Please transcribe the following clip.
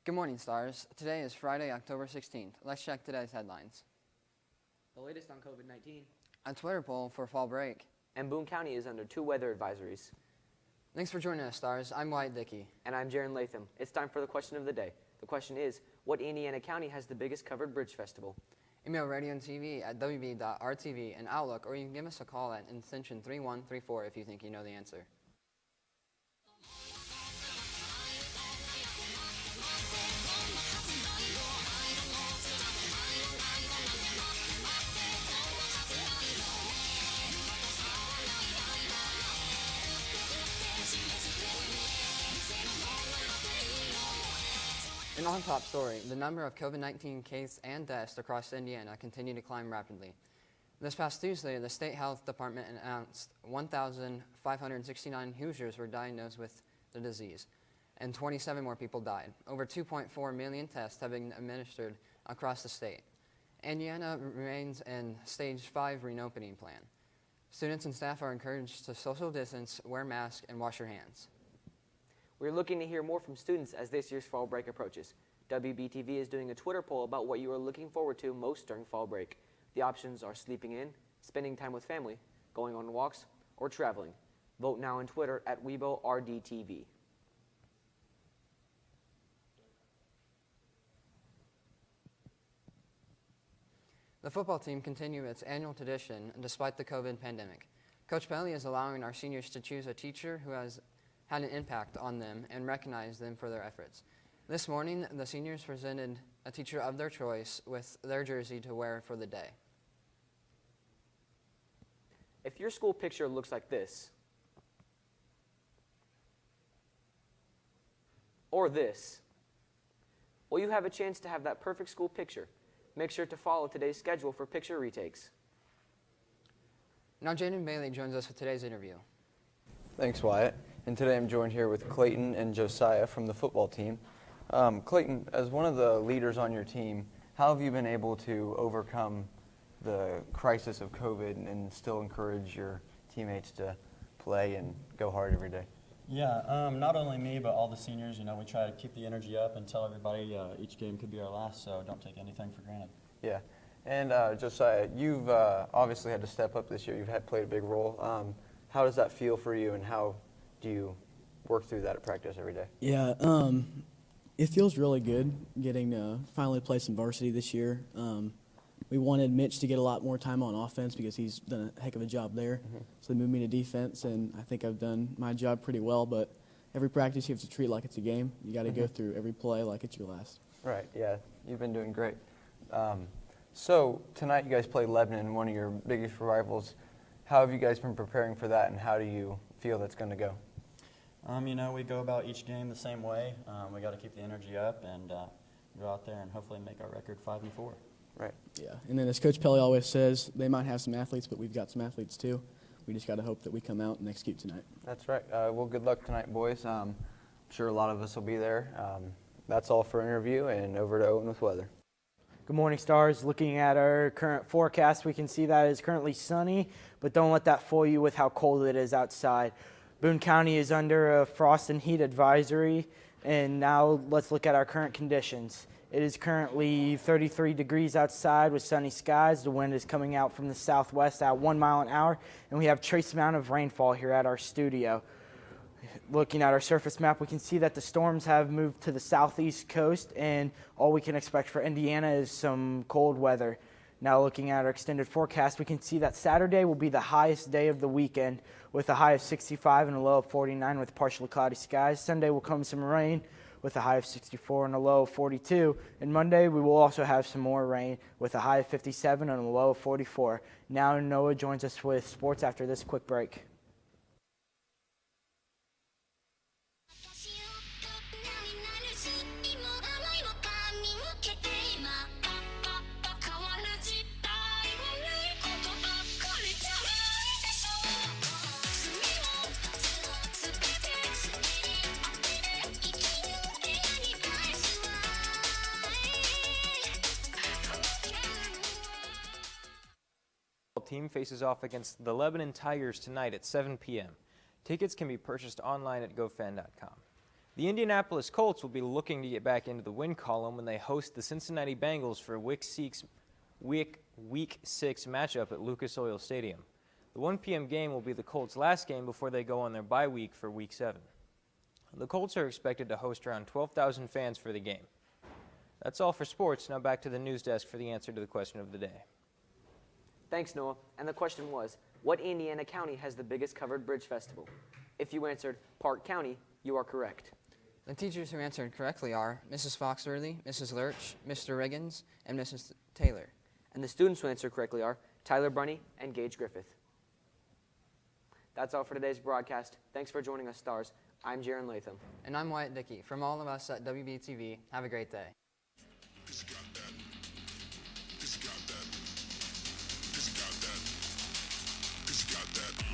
Good morning, Stars. Today is Friday, October 16th. Let's check today's headlines. The latest on COVID-19. A Twitter poll for fall break. And Boone County is under 2 weather advisories. Thanks for joining us, Stars. I'm Wyatt Dickey. And I'm Jaron Latham. It's time for the question of the day. The question is, what Indiana County has the biggest covered bridge festival? Email radio and TV at wb.rtv and Outlook, or you can give us a call at extension 3134 if you think you know the answer. An on-top story, the number of COVID-19 cases and deaths across Indiana continue to climb rapidly. This past Tuesday, the State Health Department announced 1,569 Hoosiers were diagnosed with the disease, and 27 more people died. Over 2.4 million tests have been administered across the state. Indiana remains in Stage 5 reopening plan. Students and staff are encouraged to social distance, wear masks, and wash your hands. We're looking to hear more from students as this year's fall break approaches. WBTV is doing a Twitter poll about what you are looking forward to most during fall break. The options are sleeping in, spending time with family, going on walks, or traveling. Vote now on Twitter at WEBO RDTV. The football team continued its annual tradition despite the COVID pandemic. Coach Pelly is allowing our seniors to choose a teacher who has had an impact on them and recognize them for their efforts. This morning, the seniors presented a teacher of their choice with their jersey to wear for the day. If your school picture looks like this, or this, well, you have a chance to have that perfect school picture. Make sure to follow today's schedule for picture retakes. Now Jaden Bailey joins us with today's interview. Thanks, Wyatt. And today I'm joined here with Clayton and Josiah from the football team. Clayton, as one of the leaders on your team, how have you been able to overcome the crisis of COVID and still encourage your teammates to play and go hard every day? Yeah, not only me, but all the seniors. You know, we try to keep the energy up and tell everybody each game could be our last, so don't take anything for granted. Yeah. And Josiah, you've obviously had to step up this year. You've played a big role. How does that feel for you, and how do you work through that at practice every day? Yeah, it feels really good getting to finally play some varsity this year. We wanted Mitch to get a lot more time on offense because he's done a heck of a job there. So they moved me to defense, and I think I've done my job pretty well. But every practice you have to treat like it's a game. You got to go through every play like it's your last. Right, yeah, you've been doing great. So tonight you guys play Lebanon, one of your biggest rivals. How have you guys been preparing for that, and how do you feel that's going to go? You know, we go about each game the same way. We got to keep the energy up and go out there and hopefully make our record 5-4. Right. Yeah, and then as Coach Pelly always says, they might have some athletes, but we've got some athletes too. We just got to hope that we come out and execute tonight. That's right. Well, good luck tonight, boys. I'm sure a lot of us will be there. That's all for interview, and over to Owen with weather. Good morning, Stars. Looking at our current forecast, we can see that it is currently sunny, but don't let that fool you with how cold it is outside. Boone County is under a frost and heat advisory, and now let's look at our current conditions. It is currently 33 degrees outside with sunny skies. The wind is coming out from the southwest at 1 mile an hour, and we have trace amount of rainfall here at our studio. Looking at our surface map, we can see that the storms have moved to the southeast coast, and all we can expect for Indiana is some cold weather. Now looking at our extended forecast, we can see that Saturday will be the highest day of the weekend with a high of 65 and a low of 49 with partially cloudy skies. Sunday will come some rain with a high of 64 and a low of 42. And Monday we will also have some more rain with a high of 57 and a low of 44. Now Noah joins us with sports after this quick break. Team faces off against the Lebanon Tigers tonight at 7 p.m. Tickets can be purchased online at gofan.com. The Indianapolis Colts will be looking to get back into the win column when they host the Cincinnati Bengals for Week 6 matchup at Lucas Oil Stadium. The 1 p.m. game will be the Colts' last game before they go on their bye week for Week 7. The Colts are expected to host around 12,000 fans for the game. That's all for sports. Now back to the news desk for the answer to the question of the day. Thanks, Noah. And the question was, what Indiana county has the biggest covered bridge festival? If you answered Park County, you are correct. The teachers who answered correctly are Mrs. Foxworthy, Mrs. Lurch, Mr. Riggins, and Mrs. Taylor. And the students who answered correctly are Tyler Brunny and Gage Griffith. That's all for today's broadcast. Thanks for joining us, Stars. I'm Jaron Latham. And I'm Wyatt Dickey. From all of us at WBTV, have a great day. Got that.